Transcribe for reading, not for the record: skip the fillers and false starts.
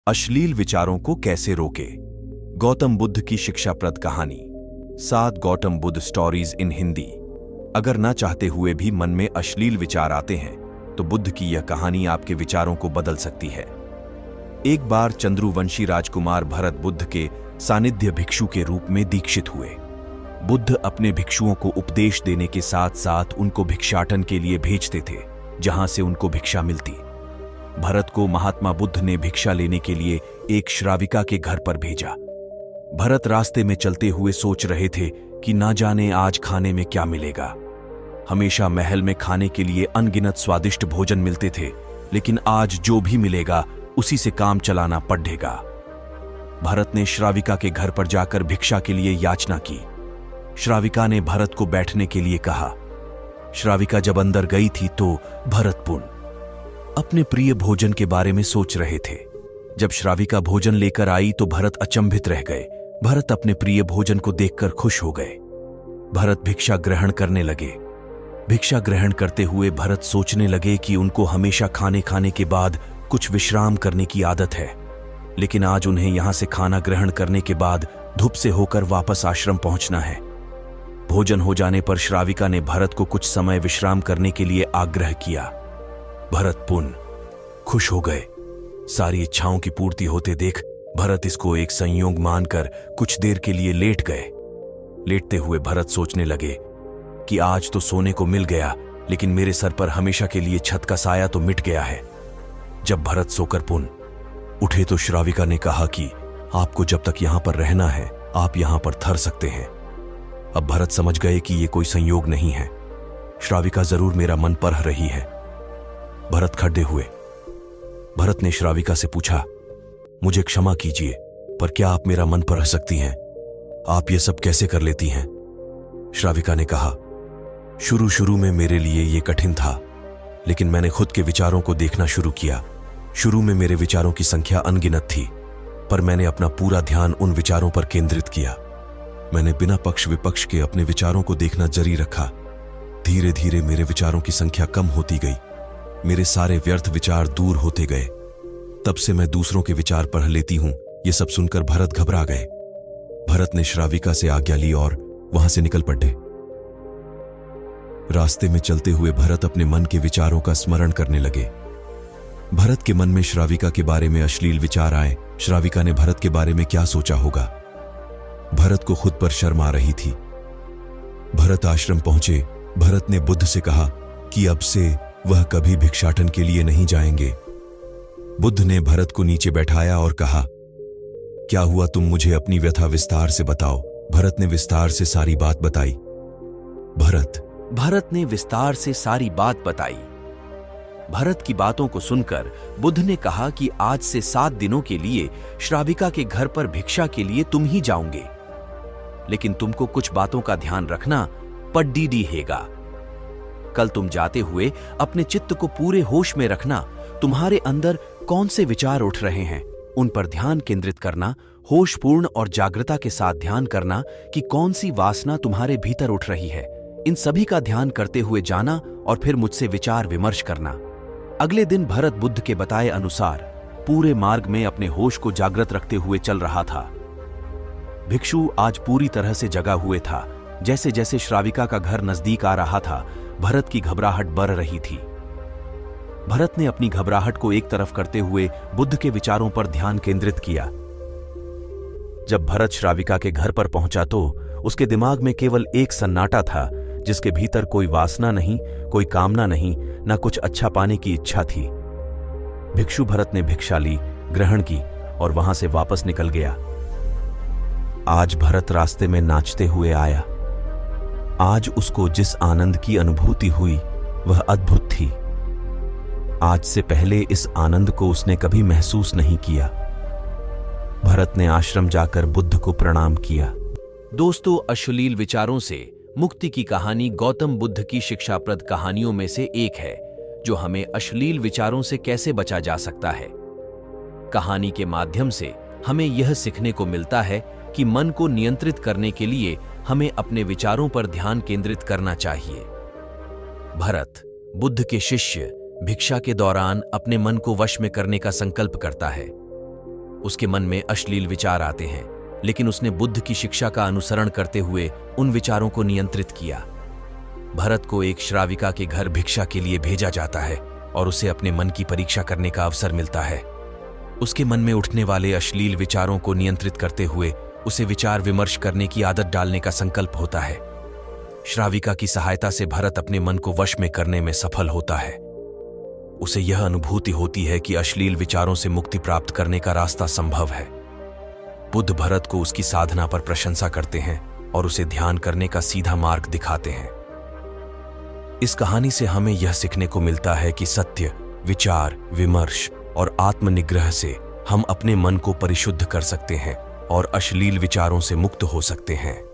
अश्लील विचारों को कैसे रोके। गौतम बुद्ध की शिक्षाप्रद कहानी 7 गौतम बुद्ध स्टोरीज इन हिंदी। अगर ना चाहते हुए भी मन में अश्लील विचार आते हैं तो बुद्ध की यह कहानी आपके विचारों को बदल सकती है। एक बार चंद्रुवंशी राजकुमार भरत बुद्ध के सानिध्य भिक्षु के रूप में दीक्षित हुए। बुद्ध अपने भिक्षुओं को उपदेश देने के साथ साथ उनको भिक्षाटन के लिए भेजते थे, जहां से उनको भिक्षा मिलती। भरत को महात्मा बुद्ध ने भिक्षा लेने के लिए एक श्राविका के घर पर भेजा। भरत रास्ते में चलते हुए सोच रहे थे कि ना जाने आज खाने में क्या मिलेगा। हमेशा महल में खाने के लिए अनगिनत स्वादिष्ट भोजन मिलते थे, लेकिन आज जो भी मिलेगा उसी से काम चलाना पड़ेगा। भरत ने श्राविका के घर पर जाकर भिक्षा के लिए याचना की। श्राविका ने भरत को बैठने के लिए कहा। श्राविका जब अंदर गई थी तो भरत अपने प्रिय भोजन के बारे में सोच रहे थे। जब श्राविका भोजन लेकर आई तो भरत अचंभित रह गए। भरत अपने प्रिय भोजन को देखकर खुश हो गए। भरत भिक्षा ग्रहण करने लगे। भिक्षा ग्रहण करते हुए भरत सोचने लगे कि उनको हमेशा खाने के बाद कुछ विश्राम करने की आदत है, लेकिन आज उन्हें यहां से खाना ग्रहण करने के बाद धूप से होकर वापस आश्रम पहुंचना है। भोजन हो जाने पर श्राविका ने भरत को कुछ समय विश्राम करने के लिए आग्रह किया। भरत खुश हो गए। सारी इच्छाओं की पूर्ति होते देख भरत इसको एक संयोग मानकर कुछ देर के लिए लेट गए। लेटते हुए भरत सोचने लगे कि आज तो सोने को मिल गया, लेकिन मेरे सर पर हमेशा के लिए छत का साया तो मिट गया है। जब भरत सोकर उठे तो श्राविका ने कहा कि आपको जब तक यहां पर रहना है आप यहां पर ठहर सकते हैं। अब भरत समझ गए कि यह कोई संयोग नहीं है, श्राविका जरूर मेरा मन परह रही है। भरत खड़े हुए। भरत ने श्राविका से पूछा, मुझे क्षमा कीजिए, पर क्या आप मेरा मन परह सकती हैं? आप ये सब कैसे कर लेती हैं? श्राविका ने कहा, शुरू में मेरे लिए ये कठिन था, लेकिन मैंने खुद के विचारों को देखना शुरू किया। शुरू में मेरे विचारों की संख्या अनगिनत थी, पर मैंने अपना पूरा ध्यान उन विचारों पर केंद्रित किया। मैंने बिना पक्ष विपक्ष के अपने विचारों को देखना जारी रखा। धीरे धीरे मेरे विचारों की संख्या कम होती गई। मेरे सारे व्यर्थ विचार दूर होते गए। तब से मैं दूसरों के विचार पढ़ लेती हूं। यह सब सुनकर भरत घबरा गए। भरत ने श्राविका से आज्ञा ली और वहां से निकल पड़े। रास्ते में चलते हुए भरत अपने मन के विचारों का स्मरण करने लगे। भरत के मन में श्राविका के बारे में अश्लील विचार आए। श्राविका ने भरत के बारे में क्या सोचा होगा? भरत को खुद पर शर्म आ रही थी। भरत आश्रम पहुंचे। भरत ने बुद्ध से कहा कि अब से वह कभी भिक्षाटन के लिए नहीं जाएंगे। बुद्ध ने भरत को नीचे बैठाया और कहा, क्या हुआ, तुम मुझे अपनी व्यथा विस्तार से बताओ। भरत ने विस्तार से सारी बात बताई। भरत ने विस्तार से सारी बात बताई। भरत की बातों को सुनकर बुद्ध ने कहा कि आज से 7 दिनों के लिए श्राविका के घर पर भिक्षा के लिए तुम ही जाओगे, लेकिन तुमको कुछ बातों का ध्यान रखना पड़ेगा। कल तुम जाते हुए अपने चित्त को पूरे होश में रखना। तुम्हारे अंदर कौन से विचार उठ रहे हैं उन पर ध्यान केंद्रित करना। होशपूर्ण और जागृता के साथ ध्यान करना कि कौन सी वासना तुम्हारे भीतर उठ रही है। इन सभी का ध्यान करते हुए जाना और फिर मुझसे विचार विमर्श करना। अगले दिन भरत बुद्ध के बताए अनुसार पूरे मार्ग में अपने होश को जागृत रखते हुए चल रहा था। भिक्षु आज पूरी तरह से जगा हुए था। जैसे जैसे श्राविका का घर नजदीक आ रहा था, भरत की घबराहट बढ़ रही थी। भरत ने अपनी घबराहट को एक तरफ करते हुए बुद्ध के विचारों पर ध्यान केंद्रित किया। जब भरत श्राविका के घर पर पहुंचा तो उसके दिमाग में केवल एक सन्नाटा था, जिसके भीतर कोई वासना नहीं, कोई कामना नहीं, ना कुछ अच्छा पाने की इच्छा थी। भिक्षु भरत ने भिक्षा ली, ग्रहण की और वहां से वापस निकल गया। आज भरत रास्ते में नाचते हुए आया। आज उसको जिस आनंद की अनुभूति हुई वह अद्भुत थी। आज से पहले इस आनंद को उसने कभी महसूस नहीं किया। भरत ने आश्रम जाकर बुद्ध को प्रणाम किया। दोस्तों, अश्लील विचारों से मुक्ति की कहानी गौतम बुद्ध की शिक्षाप्रद कहानियों में से एक है, जो हमें अश्लील विचारों से कैसे बचा जा सकता है। कहानी के माध्यम से हमें यह सीखने को मिलता है कि मन को नियंत्रित करने के लिए हमें अपने विचारों पर ध्यान केंद्रित करना चाहिए। भरत बुद्ध के शिष्य भिक्षा के दौरान अपने मन को वश में करने का संकल्प करता है। उसके मन में अश्लील विचार आते हैं, लेकिन उसने बुद्ध की शिक्षा का अनुसरण करते हुए उन विचारों को नियंत्रित किया। भरत को एक श्राविका के घर भिक्षा के लिए भेजा जाता है और उसे अपने मन की परीक्षा करने का अवसर मिलता है। उसके मन में उठने वाले अश्लील विचारों को नियंत्रित करते हुए उसे विचार विमर्श करने की आदत डालने का संकल्प होता है। श्राविका की सहायता से भरत अपने मन को वश में करने में सफल होता है। उसे यह अनुभूति होती है कि अश्लील विचारों से मुक्ति प्राप्त करने का रास्ता संभव है। बुद्ध भरत को उसकी साधना पर प्रशंसा करते हैं और उसे ध्यान करने का सीधा मार्ग दिखाते हैं। इस कहानी से हमें यह सीखने को मिलता है कि सत्य, विचार, विमर्श और आत्मनिग्रह से हम अपने मन को परिशुद्ध कर सकते हैं और अश्लील विचारों से मुक्त हो सकते हैं।